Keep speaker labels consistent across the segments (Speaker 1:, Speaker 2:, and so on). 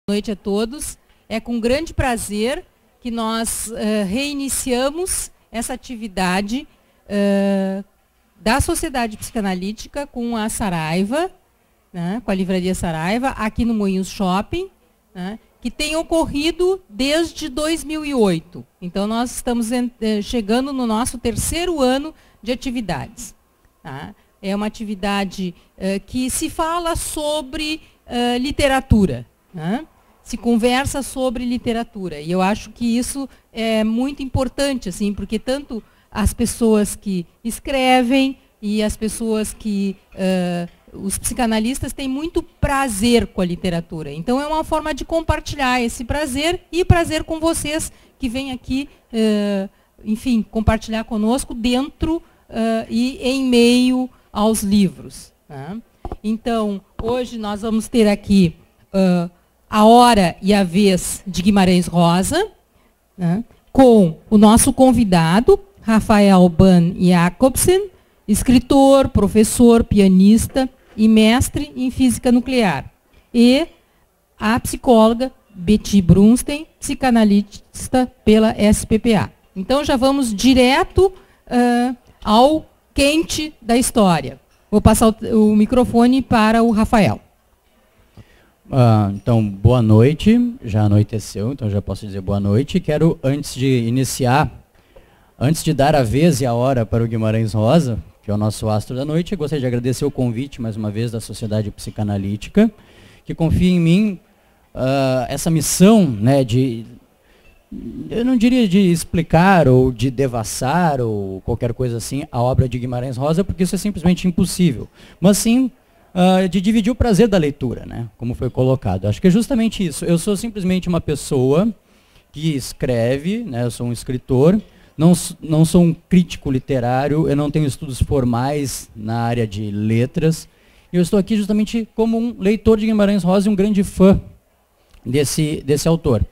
Speaker 1: Boa noite a todos. É com grande prazer que nós reiniciamos essa atividade da Sociedade Psicanalítica com a Saraiva, né, com a Livraria Saraiva, aqui no Moinhos Shopping, né, que tem ocorrido desde 2008. Então, nós estamos chegando no nosso terceiro ano de atividades. Tá? É uma atividade que se fala sobre literatura, né? Se conversa sobre literatura. E eu acho que isso é muito importante, assim, porque tanto as pessoas que escrevem e as pessoas que... os psicanalistas têm muito prazer com a literatura. Então, é uma forma de compartilhar esse prazer e prazer com vocês que vêm aqui, enfim, compartilhar conosco dentro e em meio aos livros. Né? Então, hoje nós vamos ter aqui... A Hora e a Vez de Guimarães Rosa, né, com o nosso convidado, Rafael Ban Jacobsen, escritor, professor, pianista e mestre em física nuclear. E a psicóloga Betty Brunstein, psicanalista pela SPPA. Então, já vamos direto ao quente da história. Vou passar o microfone para o Rafael.
Speaker 2: Então, boa noite, já anoiteceu, então já posso dizer boa noite. Quero, antes de iniciar, antes de dar a vez e a hora para o Guimarães Rosa, que é o nosso astro da noite, gostaria de agradecer o convite, mais uma vez, da Sociedade Psicanalítica, que confia em mim essa missão, né, eu não diria de explicar ou de devassar ou qualquer coisa assim, a obra de Guimarães Rosa, porque isso é simplesmente impossível, mas sim de dividir o prazer da leitura, né? Como foi colocado. Acho que é justamente isso. Eu sou simplesmente uma pessoa que escreve, né? Eu sou um escritor, não sou um crítico literário, eu não tenho estudos formais na área de letras. Eu estou aqui justamente como um leitor de Guimarães Rosa e um grande fã desse autor.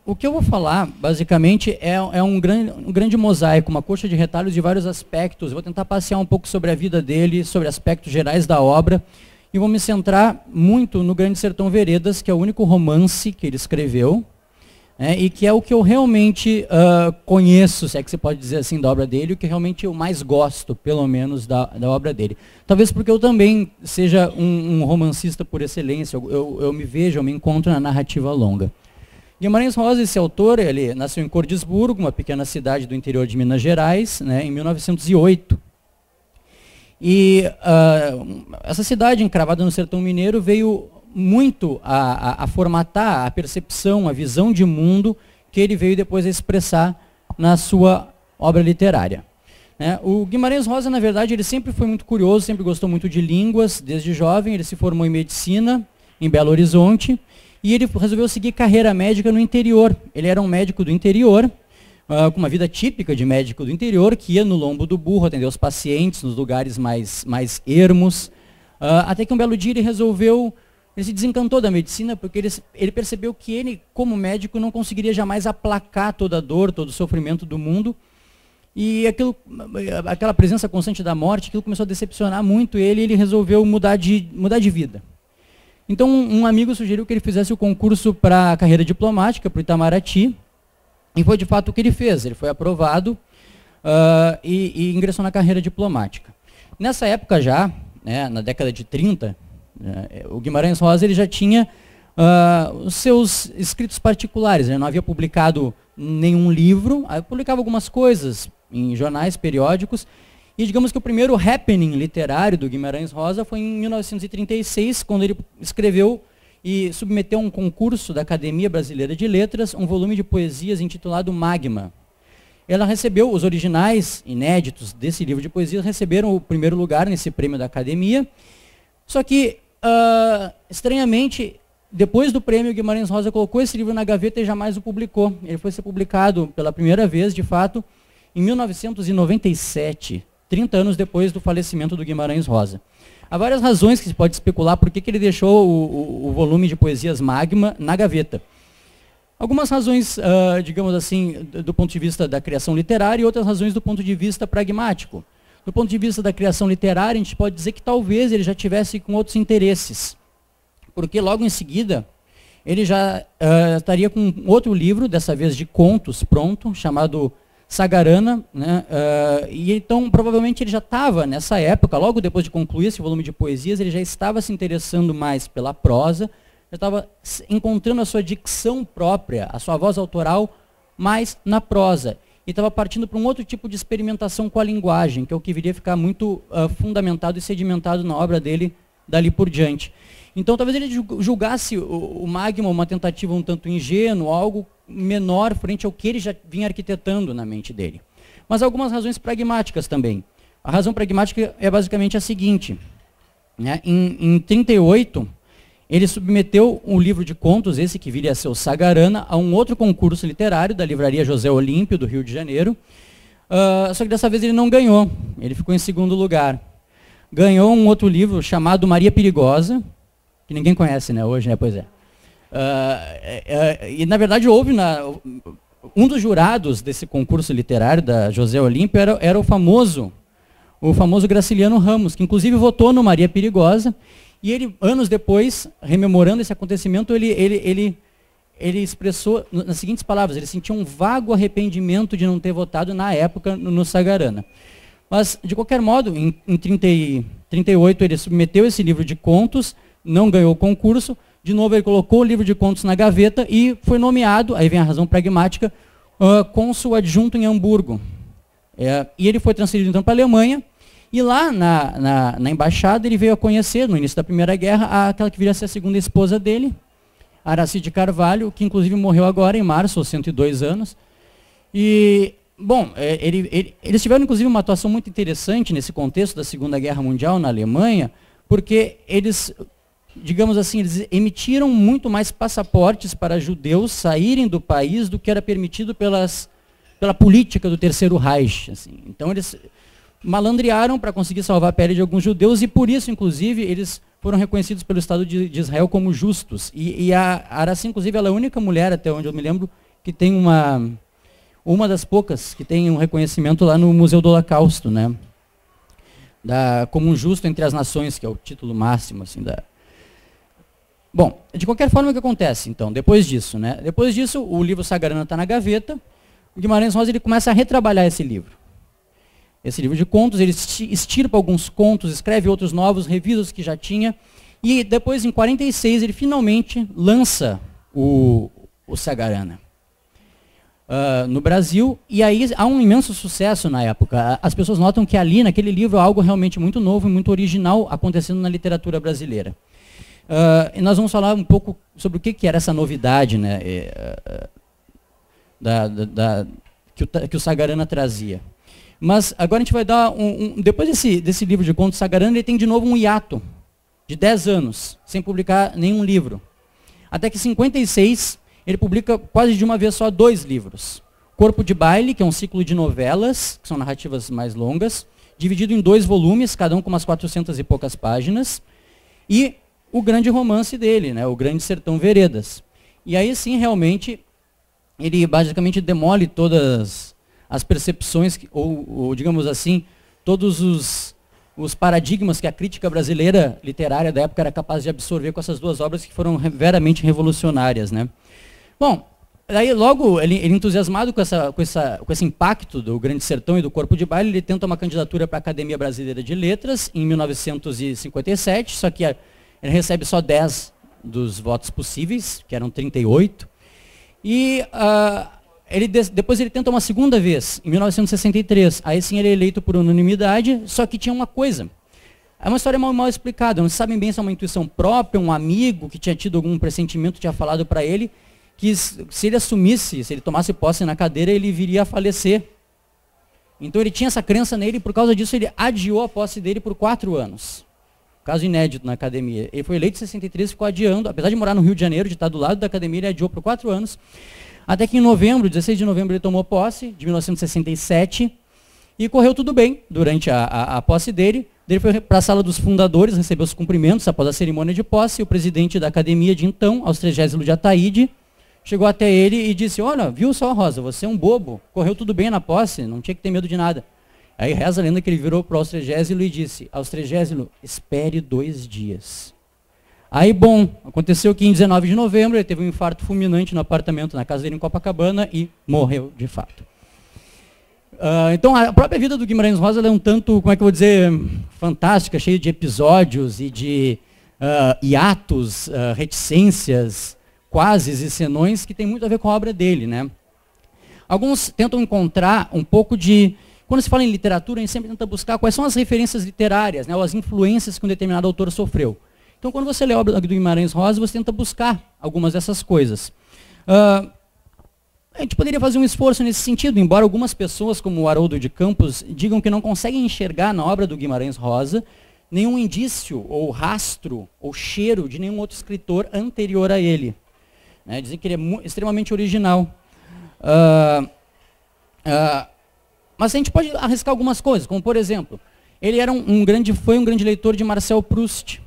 Speaker 2: O que eu vou falar, basicamente, é um grande mosaico, uma coxa de retalhos de vários aspectos. Eu vou tentar passear um pouco sobre a vida dele, sobre aspectos gerais da obra, e vou me centrar muito no Grande Sertão Veredas, que é o único romance que ele escreveu, né, e que é o que eu realmente conheço, se é que você pode dizer assim, da obra dele, o que realmente eu mais gosto, pelo menos, da obra dele. Talvez porque eu também seja um romancista por excelência, eu me encontro na narrativa longa. Guimarães Rosa, esse autor, ele nasceu em Cordisburgo, uma pequena cidade do interior de Minas Gerais, né, em 1908. E essa cidade, encravada no sertão mineiro, veio muito a formatar a percepção, a visão de mundo que ele veio depois a expressar na sua obra literária. Né. O Guimarães Rosa, na verdade, ele sempre foi muito curioso, sempre gostou muito de línguas, desde jovem. Ele se formou em medicina em Belo Horizonte, e ele resolveu seguir carreira médica no interior. Ele era um médico do interior, com uma vida típica de médico do interior, que ia no lombo do burro atender os pacientes nos lugares mais ermos. Até que um belo dia ele se desencantou da medicina, porque ele percebeu que ele, como médico, não conseguiria jamais aplacar toda a dor, todo o sofrimento do mundo. E aquela presença constante da morte, aquilo começou a decepcionar muito ele, e ele resolveu mudar de vida. Então, um amigo sugeriu que ele fizesse o concurso para a carreira diplomática, para o Itamaraty, e foi de fato o que ele fez. Ele foi aprovado e ingressou na carreira diplomática. Nessa época já, né, na década de 30, o Guimarães Rosa ele já tinha os seus escritos particulares. Ele não havia publicado nenhum livro, publicava algumas coisas em jornais, periódicos. E digamos que o primeiro happening literário do Guimarães Rosa foi em 1936, quando ele escreveu e submeteu a um concurso da Academia Brasileira de Letras um volume de poesias intitulado Magma. Ela recebeu, os originais inéditos desse livro de poesias receberam o primeiro lugar nesse prêmio da Academia. Só que, estranhamente, depois do prêmio, Guimarães Rosa colocou esse livro na gaveta e jamais o publicou. Ele foi ser publicado pela primeira vez, de fato, em 1997. 30 anos depois do falecimento do Guimarães Rosa. Há várias razões que se pode especular por que ele deixou o volume de poesias Magma na gaveta. Algumas razões, digamos assim, do ponto de vista da criação literária e outras razões do ponto de vista pragmático. Do ponto de vista da criação literária, a gente pode dizer que talvez ele já tivesse com outros interesses. Porque logo em seguida, ele já estaria com outro livro, dessa vez de contos, pronto, chamado Sagarana, né? E então provavelmente ele já estava nessa época, logo depois de concluir esse volume de poesias, ele já estava se interessando mais pela prosa, já estava encontrando a sua dicção própria, a sua voz autoral mais na prosa. E estava partindo para um outro tipo de experimentação com a linguagem, que é o que viria a ficar muito fundamentado e sedimentado na obra dele dali por diante. Então talvez ele julgasse o Magma uma tentativa um tanto ingênua, algo menor frente ao que ele já vinha arquitetando na mente dele. Mas há algumas razões pragmáticas também. A razão pragmática é basicamente a seguinte, né? Em 38, ele submeteu um livro de contos, esse que viria a ser o Sagarana, a um outro concurso literário da livraria José Olímpio, do Rio de Janeiro. Só que dessa vez ele não ganhou, ele ficou em segundo lugar. Ganhou um outro livro chamado Maria Perigosa, que ninguém conhece, né, hoje, né? Pois é. E na verdade houve um dos jurados desse concurso literário da José Olímpio era o famoso Graciliano Ramos, que inclusive votou no Maria Perigosa, e ele, anos depois, rememorando esse acontecimento, ele expressou nas seguintes palavras: ele sentia um vago arrependimento de não ter votado na época no Sagarana. Mas, de qualquer modo, em 38 ele submeteu esse livro de contos, não ganhou o concurso, de novo ele colocou o livro de contos na gaveta e foi nomeado, aí vem a razão pragmática, cônsul adjunto em Hamburgo. E ele foi transferido então para a Alemanha, e lá na embaixada ele veio a conhecer, no início da Primeira Guerra, aquela que viria a ser a segunda esposa dele, Aracide Carvalho, que inclusive morreu agora em março, aos 102 anos. E, bom, eles tiveram inclusive uma atuação muito interessante nesse contexto da Segunda Guerra Mundial na Alemanha, porque eles, digamos assim, eles emitiram muito mais passaportes para judeus saírem do país do que era permitido pela política do Terceiro Reich. Assim. Então eles malandrearam para conseguir salvar a pele de alguns judeus e por isso, inclusive, eles foram reconhecidos pelo Estado de Israel como justos. E a Araci, inclusive, ela é a única mulher, até onde eu me lembro, que tem uma das poucas que tem um reconhecimento lá no Museu do Holocausto, né? Como um justo entre as nações, que é o título máximo, assim, Bom, de qualquer forma, o que acontece, então, depois disso, né? Depois disso, o livro Sagarana está na gaveta, o Guimarães Rosa ele começa a retrabalhar esse livro. Esse livro de contos, ele extirpa alguns contos, escreve outros novos, revisa os que já tinha, e depois, em 46, ele finalmente lança o Sagarana no Brasil, e aí há um imenso sucesso na época. As pessoas notam que ali, naquele livro, há algo realmente muito novo e muito original acontecendo na literatura brasileira. E nós vamos falar um pouco sobre o que era essa novidade, né, que o Sagarana trazia. Mas agora a gente vai dar depois desse livro de contos Sagarana, ele tem de novo um hiato de 10 anos, sem publicar nenhum livro. Até que em 56, ele publica quase de uma vez só 2 livros. Corpo de Baile, que é um ciclo de novelas, que são narrativas mais longas, dividido em 2 volumes, cada um com umas 400 e poucas páginas, e o grande romance dele, né, o Grande Sertão Veredas. E aí sim, realmente, ele basicamente demole todas as percepções, ou digamos assim, todos os paradigmas que a crítica brasileira literária da época era capaz de absorver com essas 2 obras que foram veramente revolucionárias, né? Bom, aí logo, ele entusiasmado com esse impacto do Grande Sertão e do Corpo de Baile, ele tenta uma candidatura para a Academia Brasileira de Letras em 1957, só que ele recebe só 10 dos votos possíveis, que eram 38, e depois ele tenta uma segunda vez, em 1963. Aí sim ele é eleito por unanimidade, só que tinha uma coisa. É uma história mal explicada, não sabem bem se é uma intuição própria, um amigo que tinha tido algum pressentimento, tinha falado para ele, que se ele tomasse posse na cadeira, ele viria a falecer. Então ele tinha essa crença nele, e por causa disso ele adiou a posse dele por 4 anos. Caso inédito na academia. Ele foi eleito em 63, ficou adiando, apesar de morar no Rio de Janeiro, de estar do lado da academia, ele adiou por 4 anos. Até que em novembro, 16 de novembro, ele tomou posse, de 1967, e correu tudo bem durante a posse dele. Ele foi para a sala dos fundadores, recebeu os cumprimentos após a cerimônia de posse, e o presidente da academia de então, Austrégésilo de Ataíde, chegou até ele e disse: olha, viu só, Rosa, você é um bobo, correu tudo bem na posse, não tinha que ter medo de nada. Aí reza a lenda que ele virou para o Austrégésilo e disse: Austrégésilo, espere 2 dias. Aí, bom, aconteceu que em 19 de novembro ele teve um infarto fulminante no apartamento, na casa dele em Copacabana, e morreu de fato. Então, a própria vida do Guimarães Rosa é um tanto, como é que eu vou dizer, fantástica, cheia de episódios e de hiatos, reticências, quases e senões, que tem muito a ver com a obra dele, né? Alguns tentam encontrar um pouco de... Quando se fala em literatura, a gente sempre tenta buscar quais são as referências literárias, né, ou as influências que um determinado autor sofreu. Então, quando você lê a obra do Guimarães Rosa, você tenta buscar algumas dessas coisas. A gente poderia fazer um esforço nesse sentido, embora algumas pessoas, como o Haroldo de Campos, digam que não conseguem enxergar na obra do Guimarães Rosa nenhum indício, ou rastro, ou cheiro de nenhum outro escritor anterior a ele. Né? Dizem que ele é extremamente original. Mas a gente pode arriscar algumas coisas, como por exemplo, ele era foi um grande leitor de Marcel Proust.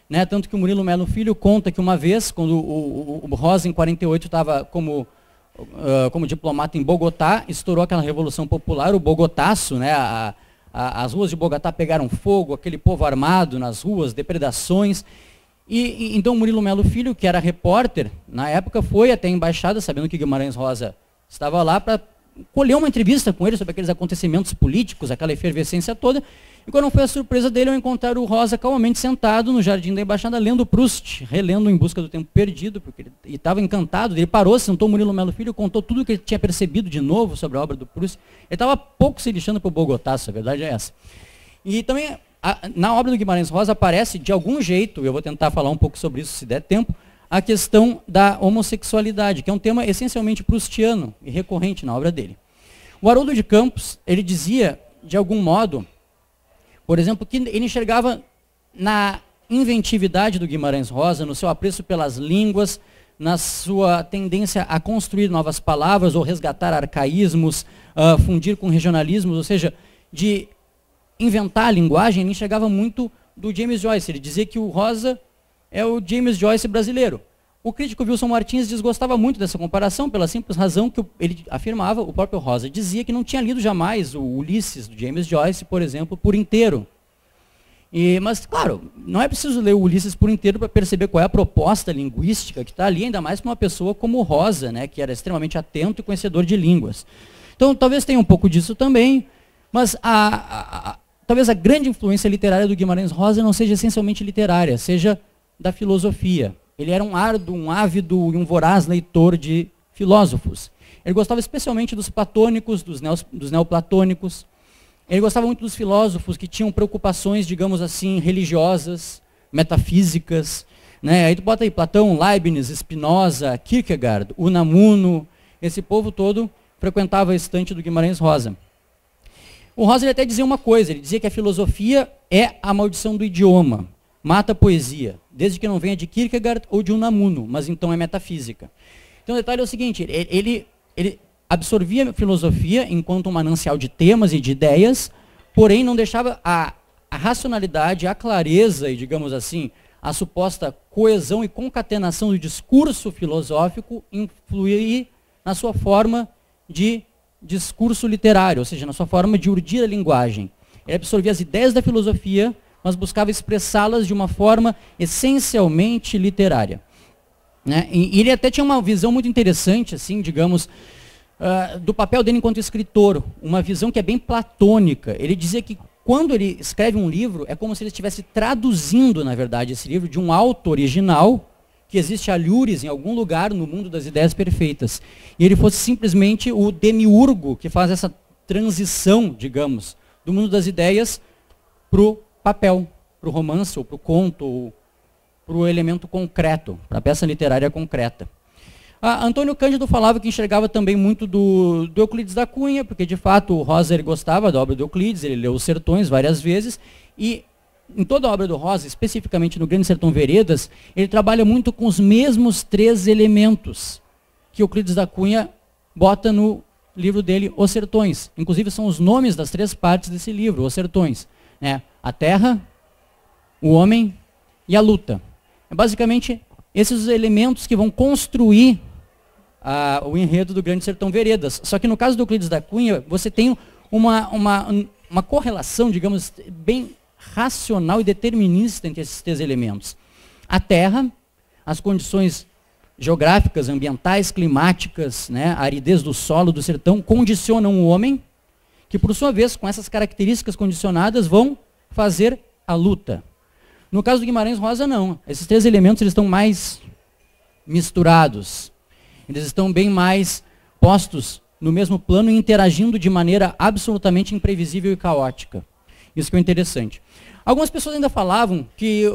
Speaker 2: Né? Tanto que o Murilo Melo Filho conta que uma vez, quando o Rosa, em 48, estava como diplomata em Bogotá, estourou aquela Revolução Popular, o Bogotaço, né? As ruas de Bogotá pegaram fogo, aquele povo armado nas ruas, depredações. Então o Murilo Melo Filho, que era repórter, na época foi até a embaixada, sabendo que Guimarães Rosa estava lá, para colher uma entrevista com ele sobre aqueles acontecimentos políticos, aquela efervescência toda. E quando foi a surpresa dele, ao encontrar o Rosa calmamente sentado no jardim da embaixada, lendo Proust, relendo Em Busca do Tempo Perdido, porque ele estava encantado. Ele parou, sentou o Murilo Melo Filho, contou tudo o que ele tinha percebido de novo sobre a obra do Proust. Ele estava pouco se lixando para o Bogotá, a verdade é essa. E também, na obra do Guimarães Rosa, aparece, de algum jeito, eu vou tentar falar um pouco sobre isso se der tempo, a questão da homossexualidade, que é um tema essencialmente proustiano e recorrente na obra dele. O Haroldo de Campos, ele dizia, de algum modo, por exemplo, que ele enxergava na inventividade do Guimarães Rosa, no seu apreço pelas línguas, na sua tendência a construir novas palavras ou resgatar arcaísmos, fundir com regionalismos, ou seja, de inventar a linguagem, ele enxergava muito do James Joyce. Ele dizia que o Rosa é o James Joyce brasileiro. O crítico Wilson Martins desgostava muito dessa comparação, pela simples razão que ele afirmava, o próprio Rosa dizia que não tinha lido jamais o Ulisses, do James Joyce, por exemplo, por inteiro. Mas, claro, não é preciso ler o Ulisses por inteiro para perceber qual é a proposta linguística que está ali, ainda mais para uma pessoa como o Rosa, né, que era extremamente atento e conhecedor de línguas. Então, talvez tenha um pouco disso também, mas talvez a grande influência literária do Guimarães Rosa não seja essencialmente literária, seja da filosofia. Ele era um árduo, um ávido e um voraz leitor de filósofos. Ele gostava especialmente dos platônicos, dos neoplatônicos. Ele gostava muito dos filósofos que tinham preocupações, digamos assim, religiosas, metafísicas. Né? Aí tu bota aí Platão, Leibniz, Spinoza, Kierkegaard, Unamuno. Esse povo todo frequentava a estante do Guimarães Rosa. O Rosa ele até dizia uma coisa, ele dizia que a filosofia é a maldição do idioma. Mata a poesia, desde que não venha de Kierkegaard ou de Unamuno, mas então é metafísica. Então o detalhe é o seguinte, ele absorvia a filosofia enquanto um manancial de temas e de ideias, porém não deixava a racionalidade, a clareza e, digamos assim, a suposta coesão e concatenação do discurso filosófico influir na sua forma de discurso literário, ou seja, na sua forma de urdir a linguagem. Ele absorvia as ideias da filosofia, mas buscava expressá-las de uma forma essencialmente literária. Né? E ele até tinha uma visão muito interessante, assim, digamos, do papel dele enquanto escritor, uma visão que é bem platônica. Ele dizia que quando ele escreve um livro, é como se ele estivesse traduzindo, na verdade, esse livro de um auto original, que existe alhures em algum lugar no mundo das ideias perfeitas. E ele fosse simplesmente o demiurgo que faz essa transição, digamos, do mundo das ideias para o papel, para o romance, ou para o conto, ou para o elemento concreto, para a peça literária concreta. Antônio Cândido falava que enxergava também muito do Euclides da Cunha, porque de fato o Rosa ele gostava da obra do Euclides, ele leu Os Sertões várias vezes, e em toda a obra do Rosa, especificamente no Grande Sertão Veredas, ele trabalha muito com os mesmos 3 elementos que Euclides da Cunha bota no livro dele, Os Sertões. Inclusive são os nomes das 3 partes desse livro, Os Sertões. Né? A terra, o homem e a luta. É basicamente esses os elementos que vão construir o enredo do Grande Sertão Veredas. Só que no caso do Euclides da Cunha, você tem uma correlação, digamos, bem racional e determinista entre esses 3 elementos. A terra, as condições geográficas, ambientais, climáticas, né, a aridez do solo, do sertão, condicionam o homem, que por sua vez, com essas características condicionadas, vão fazer a luta. No caso do Guimarães Rosa, não. Esses três elementos eles estão mais misturados. Eles estão bem mais postos no mesmo plano e interagindo de maneira absolutamente imprevisível e caótica. Isso que é interessante. Algumas pessoas ainda falavam que,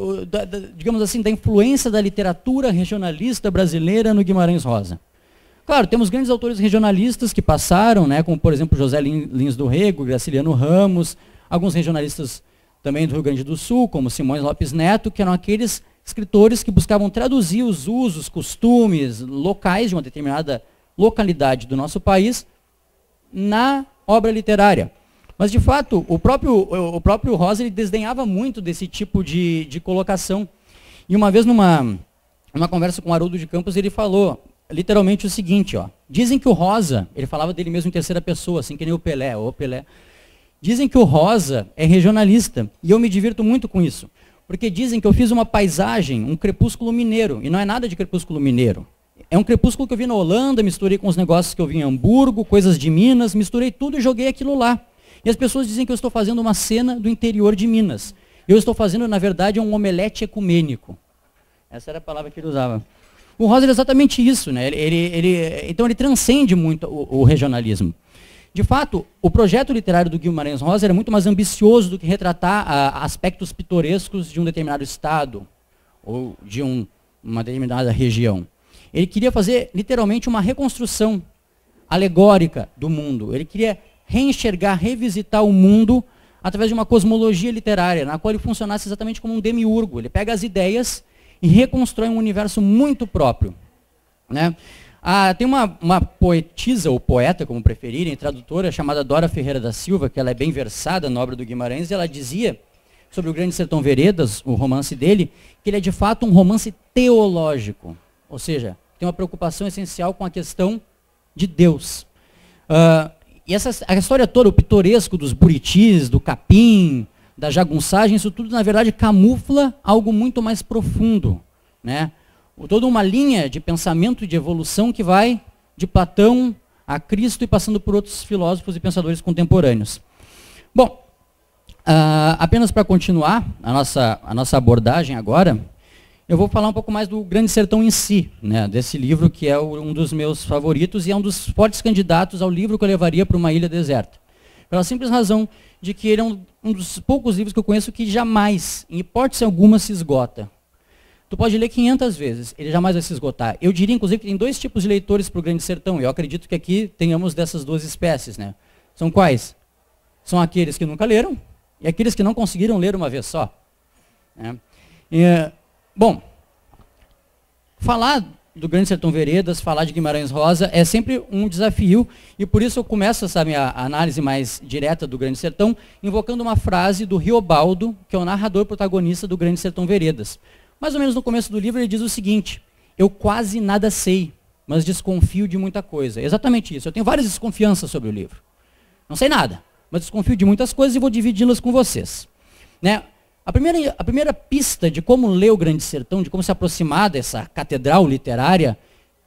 Speaker 2: digamos assim, da influência da literatura regionalista brasileira no Guimarães Rosa. Claro, temos grandes autores regionalistas que passaram, né, como por exemplo José Lins do Rego, Graciliano Ramos, alguns regionalistas também do Rio Grande do Sul, como Simões Lopes Neto, que eram aqueles escritores que buscavam traduzir os usos, costumes locais de uma determinada localidade do nosso país na obra literária. Mas, de fato, o próprio Rosa ele desdenhava muito desse tipo de colocação. E uma vez, numa conversa com o Haroldo de Campos, ele falou literalmente o seguinte, ó, dizem que o Rosa, ele falava dele mesmo em terceira pessoa, assim que nem o Pelé, dizem que o Rosa é regionalista, e eu me divirto muito com isso, porque dizem que eu fiz uma paisagem, um crepúsculo mineiro, e não é nada de crepúsculo mineiro. É um crepúsculo que eu vi na Holanda, misturei com os negócios que eu vi em Hamburgo, coisas de Minas, misturei tudo e joguei aquilo lá. E as pessoas dizem que eu estou fazendo uma cena do interior de Minas. Eu estou fazendo, na verdade, um omelete ecumênico. Essa era a palavra que ele usava. O Rosa é exatamente isso, né? Então ele transcende muito o regionalismo. De fato, o projeto literário do Guimarães Rosa era muito mais ambicioso do que retratar aspectos pitorescos de um determinado estado ou de uma determinada região. Ele queria fazer, literalmente, uma reconstrução alegórica do mundo. Ele queria reenxergar, revisitar o mundo através de uma cosmologia literária, na qual ele funcionasse exatamente como um demiurgo. Ele pega as ideias e reconstrói um universo muito próprio, né? Tem uma poetisa, ou poeta, como preferirem, tradutora, chamada Dora Ferreira da Silva, que ela é bem versada na obra do Guimarães, e ela dizia sobre o Grande Sertão Veredas, o romance dele, que ele é de fato um romance teológico, ou seja, tem uma preocupação essencial com a questão de Deus. E a história toda, o pitoresco dos buritis, do capim, da jagunçagem, isso tudo, na verdade, camufla algo muito mais profundo, né? Toda uma linha de pensamento e de evolução que vai de Platão a Cristo e passando por outros filósofos e pensadores contemporâneos. Bom, apenas para continuar a nossa abordagem agora, eu vou falar um pouco mais do Grande Sertão em si, né, desse livro que é um dos meus favoritos e é um dos fortes candidatos ao livro que eu levaria para uma ilha deserta. Pela simples razão de que ele é um dos poucos livros que eu conheço que jamais, em hipótese alguma, se esgota. Tu pode ler 500 vezes, ele jamais vai se esgotar. Eu diria, inclusive, que tem dois tipos de leitores para o Grande Sertão. Eu acredito que aqui tenhamos dessas duas espécies, né? São quais? São aqueles que nunca leram e aqueles que não conseguiram ler uma vez só. Né? Bom, falar do Grande Sertão Veredas, falar de Guimarães Rosa é sempre um desafio e por isso eu começo essa minha análise mais direta do Grande Sertão invocando uma frase do Riobaldo, que é o narrador protagonista do Grande Sertão Veredas. Mais ou menos no começo do livro ele diz o seguinte: eu quase nada sei, mas desconfio de muita coisa. É exatamente isso, eu tenho várias desconfianças sobre o livro. Não sei nada, mas desconfio de muitas coisas e vou dividi-las com vocês. Né? A primeira pista de como ler o Grande Sertão, de como se aproximar dessa catedral literária,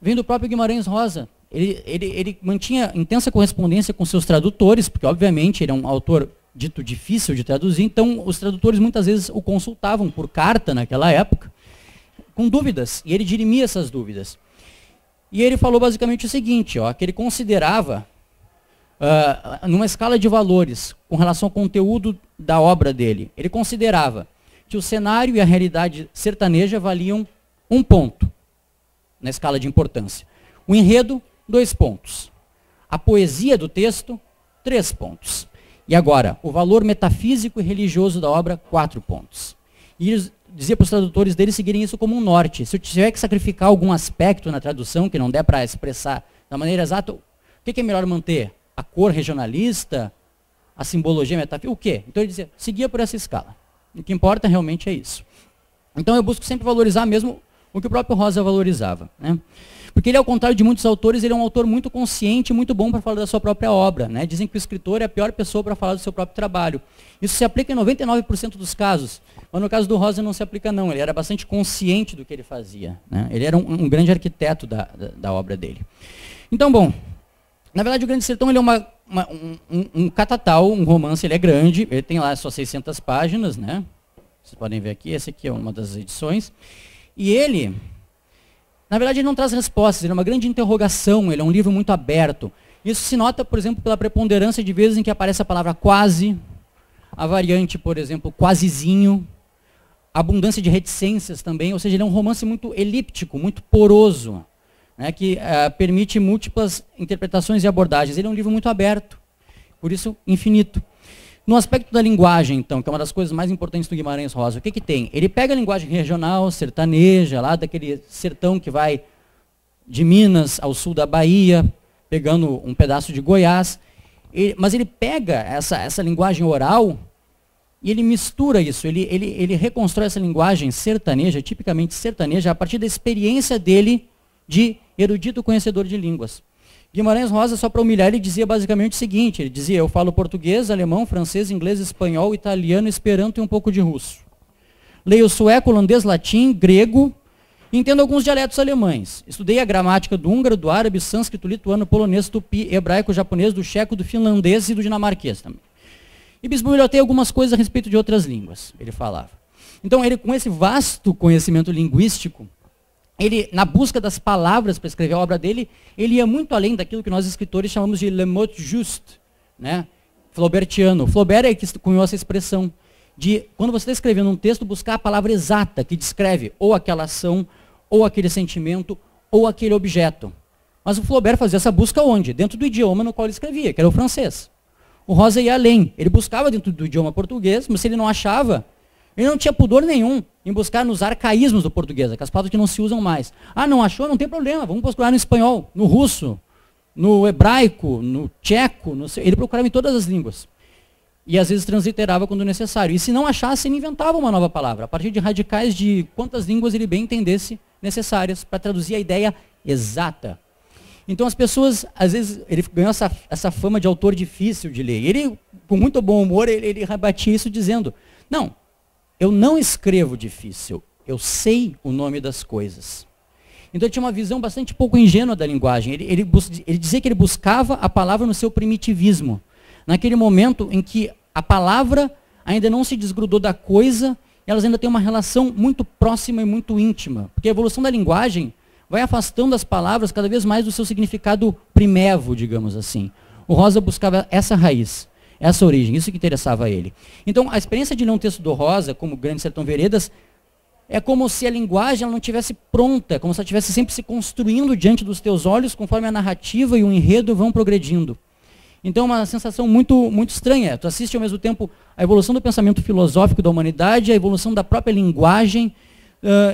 Speaker 2: vem do próprio Guimarães Rosa. Ele mantinha intensa correspondência com seus tradutores, porque obviamente ele é um autor dito difícil de traduzir, então os tradutores muitas vezes o consultavam por carta naquela época, com dúvidas, e ele dirimia essas dúvidas. E ele falou basicamente o seguinte, ó, que ele considerava, numa escala de valores, com relação ao conteúdo da obra dele, ele considerava que o cenário e a realidade sertaneja valiam 1 ponto na escala de importância. O enredo, 2 pontos. A poesia do texto, 3 pontos. E agora, o valor metafísico e religioso da obra, 4 pontos. E ele dizia para os tradutores dele seguirem isso como um norte. Se eu tiver que sacrificar algum aspecto na tradução que não der para expressar da maneira exata, o que é melhor manter? A cor regionalista? A simbologia metafísica? O quê? Então ele dizia, seguia por essa escala. O que importa realmente é isso. Então eu busco sempre valorizar mesmo o que o próprio Rosa valorizava. Né? Porque ele, ao contrário de muitos autores, ele é um autor muito consciente e muito bom para falar da sua própria obra, né? Dizem que o escritor é a pior pessoa para falar do seu próprio trabalho. Isso se aplica em 99% dos casos, mas no caso do Rosa não se aplica não, ele era bastante consciente do que ele fazia, né? Ele era um grande arquiteto da obra dele. Então, bom, na verdade o Grande Sertão ele é um catatal, um romance, ele é grande, ele tem lá só 600 páginas, né? Vocês podem ver aqui, essa aqui é uma das edições. E ele, na verdade, ele não traz respostas, ele é uma grande interrogação, ele é um livro muito aberto. Isso se nota, por exemplo, pela preponderância de vezes em que aparece a palavra quase, a variante, por exemplo, quasezinho, a abundância de reticências também, ou seja, ele é um romance muito elíptico, muito poroso, né, que permite múltiplas interpretações e abordagens. Ele é um livro muito aberto, por isso infinito. No aspecto da linguagem, então, que é uma das coisas mais importantes do Guimarães Rosa, o que tem? Ele pega a linguagem regional, sertaneja, lá daquele sertão que vai de Minas ao sul da Bahia, pegando um pedaço de Goiás, mas ele pega essa linguagem oral e ele mistura isso, ele reconstrói essa linguagem sertaneja, tipicamente sertaneja, a partir da experiência dele de erudito conhecedor de línguas. Guimarães Rosa, só para humilhar, ele dizia basicamente o seguinte, ele dizia, eu falo português, alemão, francês, inglês, espanhol, italiano, esperanto e um pouco de russo. Leio sueco, holandês, latim, grego, e entendo alguns dialetos alemães. Estudei a gramática do húngaro, do árabe, sânscrito, lituano, polonês, tupi, hebraico, japonês, do checo, do finlandês e do dinamarquês também. E bisbilhotei algumas coisas a respeito de outras línguas, ele falava. Então, ele, com esse vasto conhecimento linguístico, ele, na busca das palavras para escrever a obra dele, ele ia muito além daquilo que nós escritores chamamos de le mot juste, né? Flaubertiano. Flaubert é que cunhou essa expressão de, quando você está escrevendo um texto, buscar a palavra exata que descreve ou aquela ação, ou aquele sentimento, ou aquele objeto. Mas o Flaubert fazia essa busca onde? Dentro do idioma no qual ele escrevia, que era o francês. O Rosa ia além. Ele buscava dentro do idioma português, mas se ele não achava, ele não tinha pudor nenhum em buscar nos arcaísmos do português, aquelas palavras que não se usam mais. Ah, não achou? Não tem problema, vamos procurar no espanhol, no russo, no hebraico, no tcheco, ele procurava em todas as línguas. E às vezes transliterava quando necessário. E se não achasse, ele inventava uma nova palavra, a partir de radicais de quantas línguas ele bem entendesse necessárias para traduzir a ideia exata. Então as pessoas, às vezes, ele ganhou essa fama de autor difícil de ler. Ele, com muito bom humor, ele rebatia isso dizendo, não, eu não escrevo difícil, eu sei o nome das coisas. Então ele tinha uma visão bastante pouco ingênua da linguagem. Ele dizia que ele buscava a palavra no seu primitivismo. Naquele momento em que a palavra ainda não se desgrudou da coisa, elas ainda têm uma relação muito próxima e muito íntima. Porque a evolução da linguagem vai afastando as palavras cada vez mais do seu significado primevo, digamos assim. O Rosa buscava essa raiz. Essa origem, isso que interessava a ele. Então, a experiência de ler um texto do Rosa, como Grande Sertão Veredas, é como se a linguagem ela não estivesse pronta, é como se ela estivesse sempre se construindo diante dos teus olhos, conforme a narrativa e o enredo vão progredindo. Então, é uma sensação muito, muito estranha. Tu assiste ao mesmo tempo a evolução do pensamento filosófico da humanidade, a evolução da própria linguagem,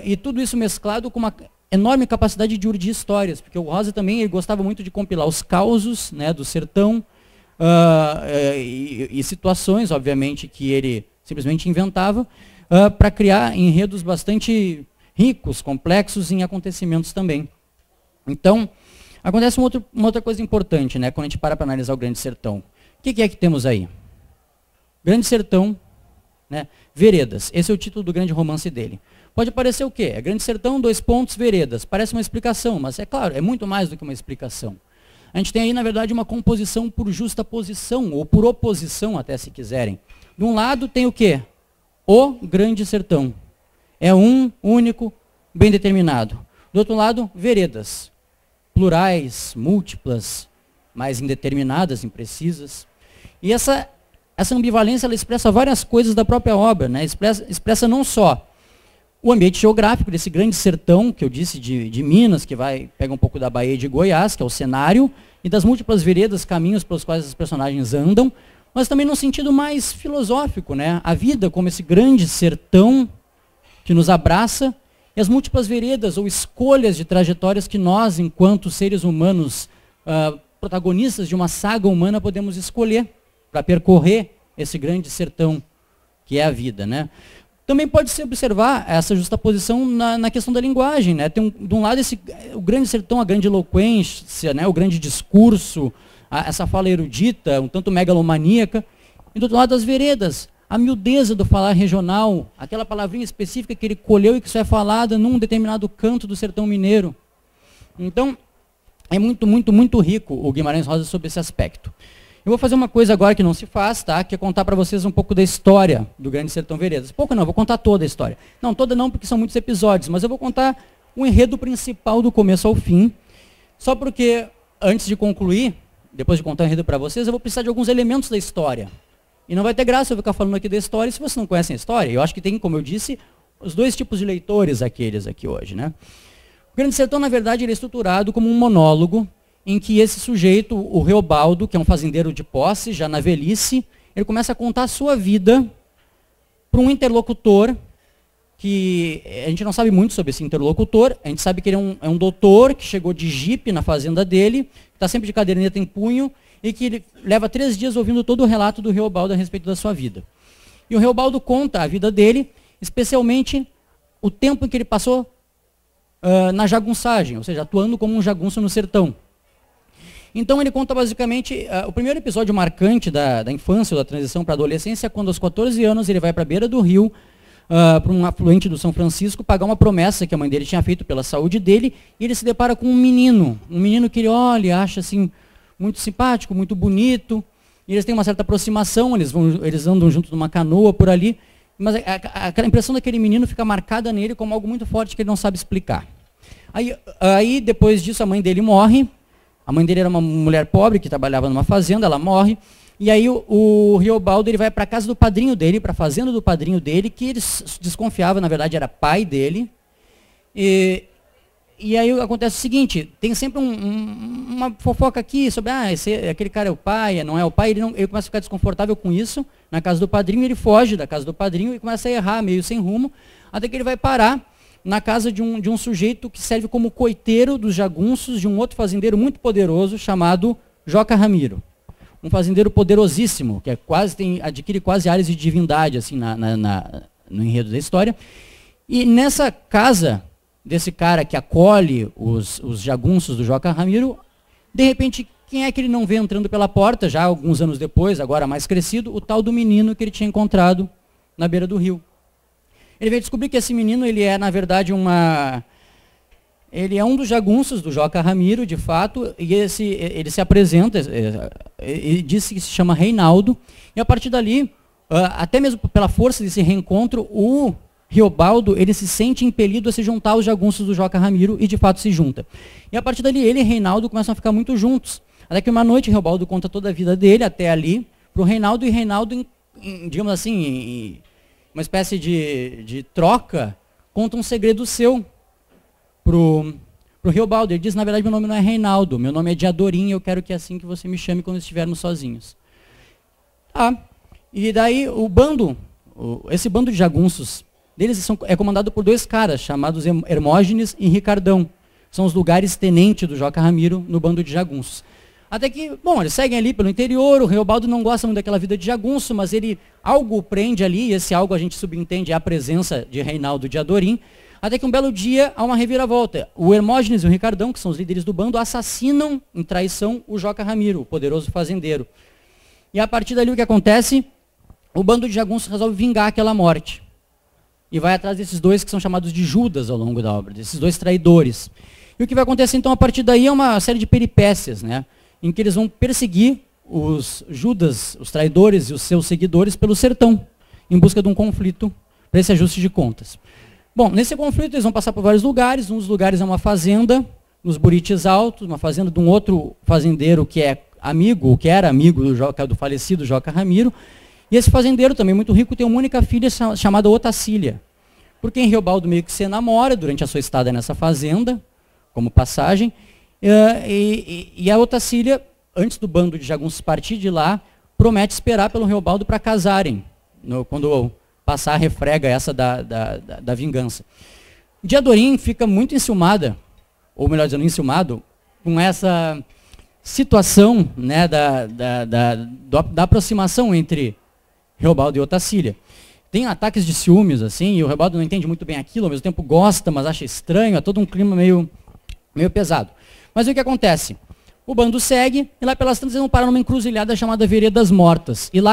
Speaker 2: e tudo isso mesclado com uma enorme capacidade de urdir histórias, porque o Rosa também ele gostava muito de compilar os causos, né, do sertão, e situações, obviamente, que ele simplesmente inventava para criar enredos bastante ricos, complexos em acontecimentos também. Então, acontece uma outra coisa importante, né, quando a gente para analisar o Grande Sertão. O que é que temos aí? Grande Sertão, né, Veredas. Esse é o título do grande romance dele. Pode parecer o quê? É Grande Sertão, Veredas. Parece uma explicação, mas é claro, é muito mais do que uma explicação. A gente tem aí, na verdade, uma composição por justa posição, ou por oposição, até se quiserem. De um lado tem o quê? O Grande Sertão. É um, único, bem determinado. Do outro lado, veredas. Plurais, múltiplas, mais indeterminadas, imprecisas. E essa ambivalência, ela expressa várias coisas da própria obra, né? Expressa não só o ambiente geográfico desse grande sertão, que eu disse, de Minas, que pega um pouco da Bahia e de Goiás, que é o cenário, e das múltiplas veredas, caminhos pelos quais os personagens andam, mas também no sentido mais filosófico, né? A vida como esse grande sertão que nos abraça, e as múltiplas veredas ou escolhas de trajetórias que nós, enquanto seres humanos, protagonistas de uma saga humana, podemos escolher para percorrer esse grande sertão que é a vida, né? Também pode-se observar essa justaposição na questão da linguagem, né? Tem de um lado o grande sertão, a grande eloquência, né? O grande discurso, essa fala erudita, um tanto megalomaníaca, e do outro lado as veredas, a miudeza do falar regional, aquela palavrinha específica que ele colheu e que só é falada num determinado canto do sertão mineiro. Então, é muito, muito, muito rico o Guimarães Rosa sobre esse aspecto. Eu vou fazer uma coisa agora que não se faz, tá? Que é contar para vocês um pouco da história do Grande Sertão Veredas. Pouco não, vou contar toda a história. Não, toda não, porque são muitos episódios, mas eu vou contar o enredo principal do começo ao fim, só porque, antes de concluir, depois de contar o enredo para vocês, eu vou precisar de alguns elementos da história. E não vai ter graça eu ficar falando aqui da história se vocês não conhecem a história. Eu acho que tem, como eu disse, os dois tipos de leitores aqueles aqui hoje, né? O Grande Sertão, na verdade, ele é estruturado como um monólogo em que esse sujeito, o Reobaldo, que é um fazendeiro de posse, já na velhice, ele começa a contar a sua vida para um interlocutor, que a gente não sabe muito sobre esse interlocutor, a gente sabe que ele é um doutor que chegou de jipe na fazenda dele, está sempre de caderneta em punho, e que ele leva 3 dias ouvindo todo o relato do Reobaldo a respeito da sua vida. E o Reobaldo conta a vida dele, especialmente o tempo em que ele passou na jagunçagem, ou seja, atuando como um jagunço no sertão. Então ele conta basicamente, o primeiro episódio marcante da infância ou da transição para a adolescência é quando aos 14 anos ele vai para a beira do rio, para um afluente do São Francisco, pagar uma promessa que a mãe dele tinha feito pela saúde dele, e ele se depara com um menino que ele olha e acha assim, muito simpático, muito bonito, e eles têm uma certa aproximação, eles andam junto numa canoa por ali, mas aquela impressão daquele menino fica marcada nele como algo muito forte que ele não sabe explicar. Aí depois disso, a mãe dele morre. A mãe dele era uma mulher pobre que trabalhava numa fazenda, ela morre. E aí o Reobaldo ele vai para a casa do padrinho dele, para a fazenda do padrinho dele, que ele desconfiava, na verdade, era pai dele. E aí acontece o seguinte, tem sempre uma fofoca aqui sobre, aquele cara é o pai, não é o pai, ele começa a ficar desconfortável com isso, na casa do padrinho, ele foge da casa do padrinho e começa a errar, meio sem rumo, até que ele vai parar na casa de um sujeito que serve como coiteiro dos jagunços de um outro fazendeiro muito poderoso, chamado Joca Ramiro. Um fazendeiro poderosíssimo, que adquire quase áreas de divindade assim, no enredo da história. E nessa casa desse cara que acolhe os jagunços do Joca Ramiro, de repente, quem é que ele não vê entrando pela porta, já alguns anos depois, agora mais crescido, o tal do menino que ele tinha encontrado na beira do rio. Ele veio descobrir que esse menino, ele é, na verdade, ele é um dos jagunços do Joca Ramiro, de fato, e ele se apresenta, ele disse que se chama Reinaldo, e a partir dali, até mesmo pela força desse reencontro, o Reobaldo, ele se sente impelido a se juntar aos jagunços do Joca Ramiro, e de fato se junta. E a partir dali, ele e Reinaldo começam a ficar muito juntos. Até que uma noite, Reobaldo conta toda a vida dele, até ali, para o Reinaldo, e Reinaldo, digamos assim, uma espécie de troca, conta um segredo seu pro Reobaldo. Ele diz, na verdade, meu nome não é Reinaldo, meu nome é Diadorim, eu quero que é assim que você me chame quando estivermos sozinhos. E daí esse bando de jagunços deles é comandado por 2 caras, chamados Hermógenes e Ricardão. São os lugares tenentes do Joca Ramiro no bando de jagunços. Até que, eles seguem ali pelo interior, o Reobaldo não gosta muito daquela vida de jagunço, mas algo o prende ali, e esse algo a gente subentende é a presença de Reinaldo de Adorim, até que um belo dia há uma reviravolta. O Hermógenes e o Ricardão, que são os líderes do bando, assassinam em traição o Joca Ramiro, o poderoso fazendeiro. E a partir dali o que acontece? O bando de jagunços resolve vingar aquela morte. E vai atrás desses 2 que são chamados de Judas ao longo da obra, desses 2 traidores. E o que vai acontecer então a partir daí é uma série de peripécias, né? Em que eles vão perseguir os Judas, os traidores e os seus seguidores pelo sertão, em busca de um conflito para esse ajuste de contas. Bom, nesse conflito eles vão passar por vários lugares, um dos lugares é uma fazenda, nos Buritis Altos, uma fazenda de um outro fazendeiro que era amigo do falecido Joca Ramiro, e esse fazendeiro, também muito rico, tem uma única filha chamada Otacília, por quem Reobaldo meio que se enamora durante a sua estada nessa fazenda, como passagem, e a Otacília, antes do bando de jagunços partir de lá, promete esperar pelo Reobaldo para casarem, quando passar a refrega essa da vingança. Diadorim fica muito enciumada, ou melhor dizendo, enciumado, com essa situação, né, da aproximação entre Reobaldo e Otacília. tem ataques de ciúmes, assim, e o Rebaldo não entende muito bem aquilo, ao mesmo tempo gosta, mas acha estranho, é todo um clima meio pesado. Mas o que acontece? O bando segue, e lá pelas tantas eles vão parar numa encruzilhada chamada Veredas Mortas. E lá